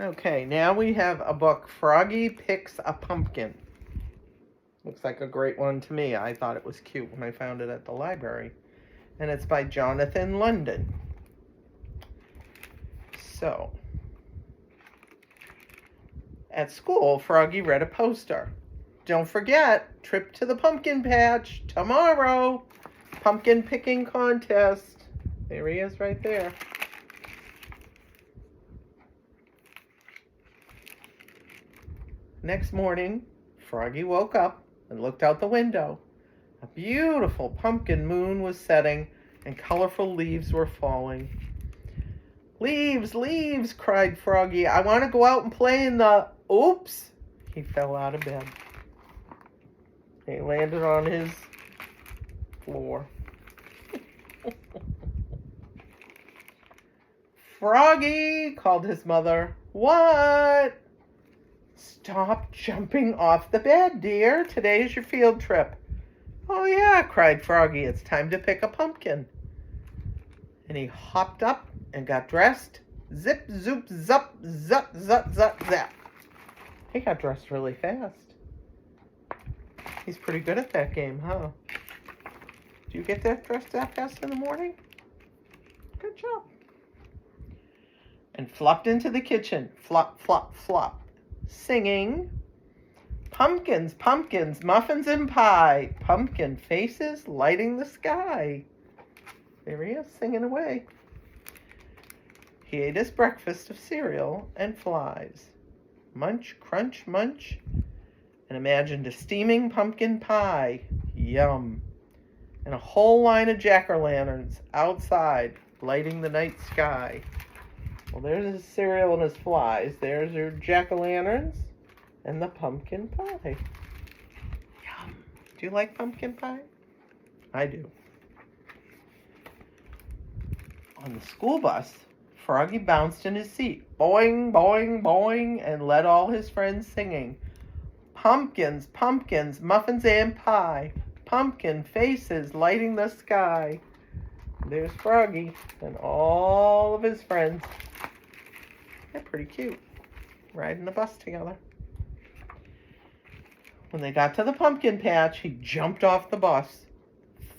Okay, now we have a book, Froggy Picks a Pumpkin. Looks like a great one to me. I thought it was cute when I found it at the library. And it's by Jonathan London. So, at school, Froggy read a poster. Don't forget, trip to the pumpkin patch tomorrow. Pumpkin picking contest. There he is right there. Next morning, Froggy woke up and looked out the window. A beautiful pumpkin moon was setting and colorful leaves were falling. Leaves, leaves, cried Froggy. I want to go out and play in the... Oops! He fell out of bed. He landed on his floor. Froggy, called his mother. What? Stop jumping off the bed, dear. Today's your field trip. Oh, yeah, cried Froggy. It's time to pick a pumpkin. And he hopped up and got dressed. Zip, zoop, zup, zup, zup, zup, zap. He got dressed really fast. He's pretty good at that game, huh? Do you get that dressed that fast in the morning? Good job. And flopped into the kitchen. Flop, flop, flop. Singing, pumpkins, pumpkins, muffins and pie, pumpkin faces lighting the sky. There he is, singing away. He ate his breakfast of cereal and flies. Munch, crunch, munch, and imagined a steaming pumpkin pie. Yum. And a whole line of jack-o'-lanterns outside, lighting the night sky. Well, there's his cereal and his flies. There's your jack-o'-lanterns and the pumpkin pie. Yum. Do you like pumpkin pie? I do. On the school bus, Froggy bounced in his seat. Boing, boing, boing, and led all his friends singing. Pumpkins, pumpkins, muffins and pie. Pumpkin faces lighting the sky. There's Froggy and all of his friends. They're pretty cute, riding the bus together. When they got to the pumpkin patch, he jumped off the bus,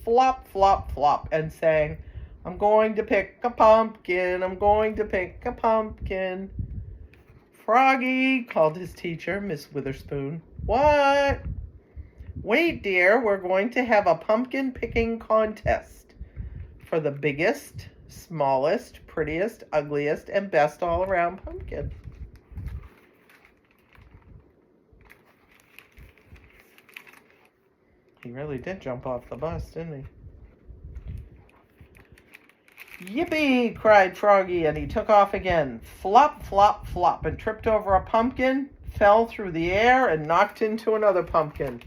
flop, flop, flop, and sang, I'm going to pick a pumpkin, I'm going to pick a pumpkin. Froggy, called his teacher, Miss Witherspoon. What? Wait, dear, we're going to have a pumpkin picking contest for the biggest, smallest, prettiest, ugliest, and best all-around pumpkin. He really did jump off the bus, didn't he? Yippee, cried Froggy, and he took off again. Flop, flop, flop, and tripped over a pumpkin, fell through the air, and knocked into another pumpkin.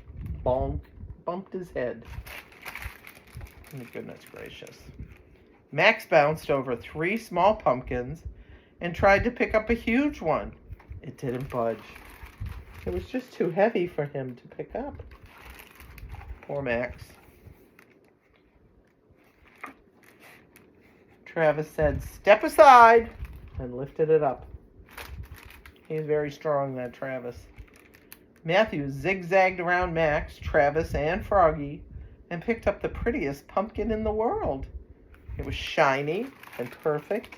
Bonk, bumped his head. Oh, goodness gracious. Max bounced over 3 small pumpkins and tried to pick up a huge one. It didn't budge. It was just too heavy for him to pick up. Poor Max. Travis said, step aside, and lifted it up. He's very strong, that Travis. Matthew zigzagged around Max, Travis, and Froggy and picked up the prettiest pumpkin in the world. It was shiny and perfect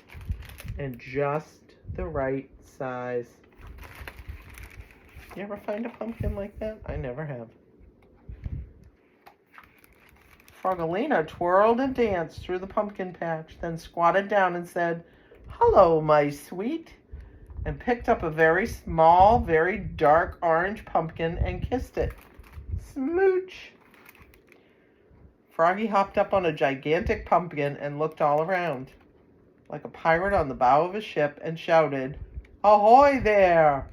and just the right size. You ever find a pumpkin like that? I never have. Frogolina twirled and danced through the pumpkin patch, then squatted down and said, hello, my sweet, and picked up a very small, very dark orange pumpkin and kissed it. Smooch! Froggy hopped up on a gigantic pumpkin and looked all around, like a pirate on the bow of a ship, and shouted, ahoy there!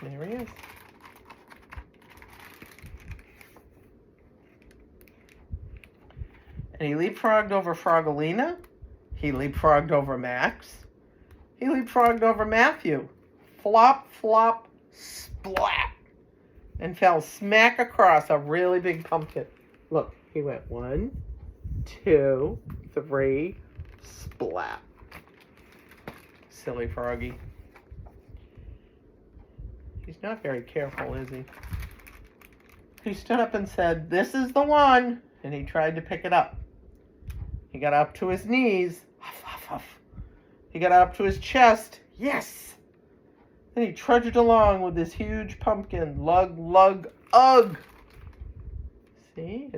There he is. And he leapfrogged over Frogolina. He leapfrogged over Max. He leapfrogged over Matthew. Flop, flop, splat. And fell smack across a really big pumpkin. Look, he went 1, 2, 3, splat. silly Froggy. He's not very careful, is he? He stood up and said, "This is the one," and he tried to pick it up. He got up to his knees. Huff, huff, huff. He got up to his chest. Yes! Then he trudged along with this huge pumpkin. Lug, lug, ugh! See?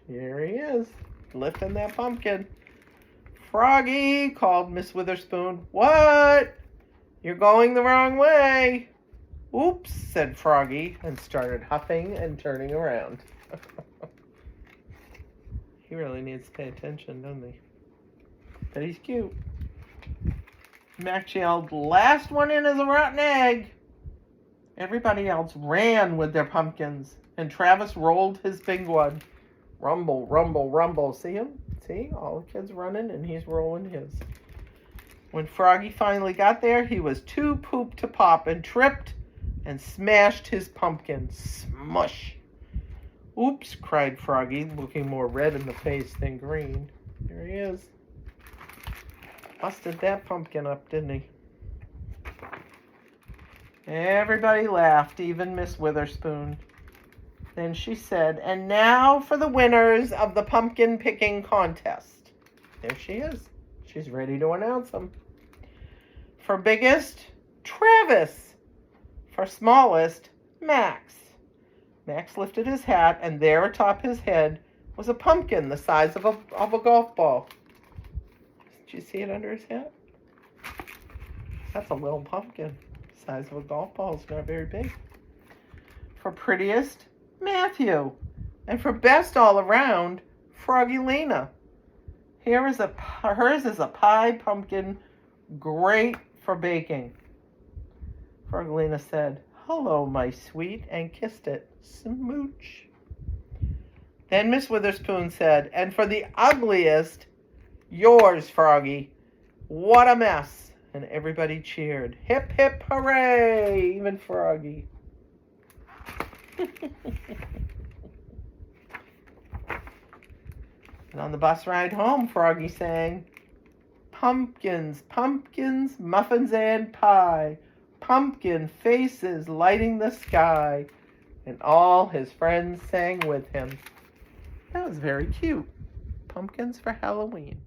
Here he is, lifting that pumpkin. "Froggy," called Miss Witherspoon. "What? You're going the wrong way." "Oops," said Froggy, and started huffing and turning around. He really needs to pay attention, doesn't he? But he's cute. Max yelled, "Last one in is a rotten egg." Everybody else ran with their pumpkins, and Travis rolled his big one. Rumble, rumble, rumble. See him? See? All the kids running, and he's rolling his. When Froggy finally got there, he was too pooped to pop and tripped and smashed his pumpkin. Smush! "Oops," cried Froggy, looking more red in the face than green. There he is. Busted that pumpkin up, didn't he? Everybody laughed, even Miss Witherspoon. Then she said, "And now for the winners of the pumpkin picking contest." There she is. She's ready to announce them. For biggest, Travis. For smallest, Max. Max lifted his hat, and there atop his head was a pumpkin the size of a golf ball. Did you see it under his hat? That's a little pumpkin. The size of a golf ball. It's not very big. For prettiest, Matthew. And for best all around, Froggy Lena. Hers is a pie pumpkin, great for baking. Froggy Lena said, "Hello, my sweet," and kissed it. Smooch. Then Miss Witherspoon said, "And for the ugliest, yours, Froggy. What a mess." And everybody cheered. Hip, hip, hooray! Even Froggy. And on the bus ride home, Froggy sang, "Pumpkins, pumpkins, muffins and pie, pumpkin faces lighting the sky." And all his friends sang with him. That was very cute. Pumpkins for Halloween.